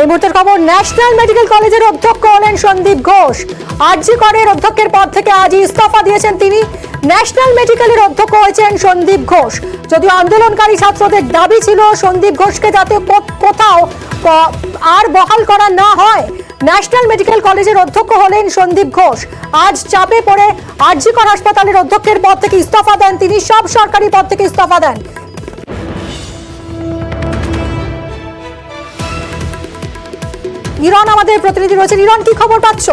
এই মুহূর্তের খবর, ন্যাশনাল মেডিকেল কলেজের অধ্যক্ষ হলেন সন্দীপ ঘোষ। আরজি করের অধ্যক্ষের পদ থেকে আজই ইস্তফা দিয়েছেন তিনি। ন্যাশনাল মেডিকেলের অধ্যক্ষ হয়েছেন সন্দীপ ঘোষ। যদিও আন্দোলনকারী ছাত্রদের দাবি ছিল সন্দীপ ঘোষকে যাতে কোথাও আর বহাল করা না হয়। ন্যাশনাল মেডিকেল কলেজের অধ্যক্ষ হলেন সন্দীপ ঘোষ। আজ চাপে পড়ে আরজি কর হাসপাতালের অধ্যক্ষের পদ থেকে ইস্তফা দেন তিনি। সব সরকারি পদ থেকে ইস্তফা দেন। ইরন আমাদের প্রতিনিধি রয়েছেন। ইরন, কি খবর পাচ্ছ?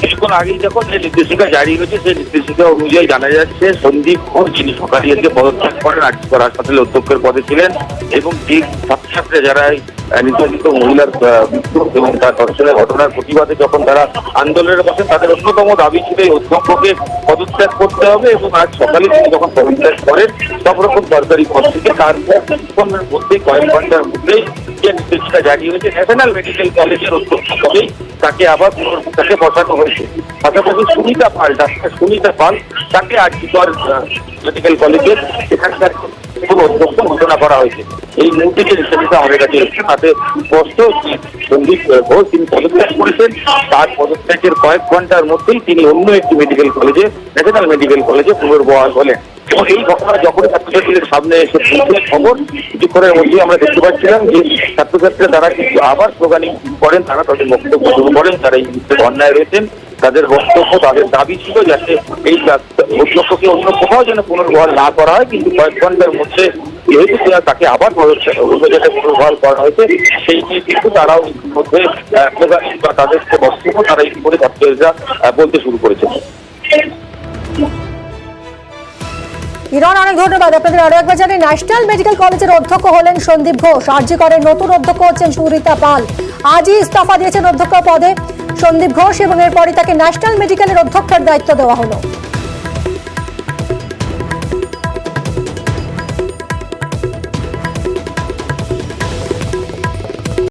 কিছুক্ষণ আগেই যখন যে নির্দেশিকা জারি হয়েছে সেই নির্দেশিকা অনুযায়ী জানা যাচ্ছে সন্দীপ ঘোষ, যিনি সকালে আজকে পদত্যাগ করেন, আরজি কর হাসপাতালের অধ্যক্ষের পদে ছিলেন এবং যে ছাত্রছাত্রীরা যারা নির্যাতিত মহিলার মৃত্যু এবং তার ধর্ষণের ঘটনার প্রতিবাদে যখন তারা আন্দোলনে বসেন, তাদের অন্যতম দাবি ছিল এই অধ্যক্ষকে পদত্যাগ করতে হবে। এবং আজ সকালে তিনি যখন পদত্যাগ করেন সব রকম সরকারি পদ থেকে, তারপর কিছুক্ষণের মধ্যেই কয়েক ঘন্টার মধ্যেই যে নির্দেশিকা জারি হয়েছে ন্যাশনাল মেডিকেল কলেজের অধ্যক্ষ পদেই তাকে আবার তাকে বসানো হয়েছে। পাশাপাশি সুনিতা পাল, ডাক্তার সুনিতা পাল, তাকে আরজি কর মেডিকেল কলেজের এখানকার অধ্যক্ষ ঘোষণা করা হয়েছে। এই মুহূর্তে যে নির্দেশিকা আমাদের কাছে এসেছে তাতে স্পষ্ট সন্দীপ ঘোষ তিনি পদত্যাগ করেছেন। তার পদত্যাগের কয়েক ঘন্টার মধ্যেই তিনি অন্য একটি মেডিকেল কলেজে, ন্যাশনাল মেডিকেল কলেজে পুনর্বহাল হলেন। এবং এই ঘটনা যখন ছাত্রছাত্রীদের সামনে এসে পৌঁছে খবর, কিছুক্ষণের মধ্যেই আমরা দেখতে পাচ্ছিলাম যে ছাত্রছাত্রীরা তারা কিন্তু আবার স্লোগানিং করেন, তারা তাদের বক্তব্য শুরু করেন। তারা এই মুহূর্তে অন্যায় রয়েছেন, তাদের বক্তব্য, তাদের দাবি ছিল যাতে এই অধ্যক্ষকে অন্য কোথাও যেন পুনর্বহাল না করা হয়। কিন্তু কয়েক ঘন্টার মধ্যে যেহেতু তাকে আবার অন্য পুনর্বহাল করা হয়েছে, সেই নিয়ে কিন্তু তারাও মধ্যে স্লোগানিং বা তাদের যে বক্তব্য তারা এই করে ছাত্রীরা বলতে শুরু করেছে। ইরন, অনেক ধন্যবাদ আপনাদের। আরো একবার জানি, ন্যাশনাল মেডিকেল কলেজের অধ্যক্ষ হলেন সন্দীপ ঘোষ। আরজি করের নতুন অধ্যক্ষ হচ্ছেন সুনিতা পাল। আজই ইস্তফা দিয়েছেন অধ্যক্ষ পদে সন্দীপ ঘোষ এবং এরপরই তাকে ন্যাশনাল মেডিকেলের অধ্যক্ষের দায়িত্ব দেওয়া হলো।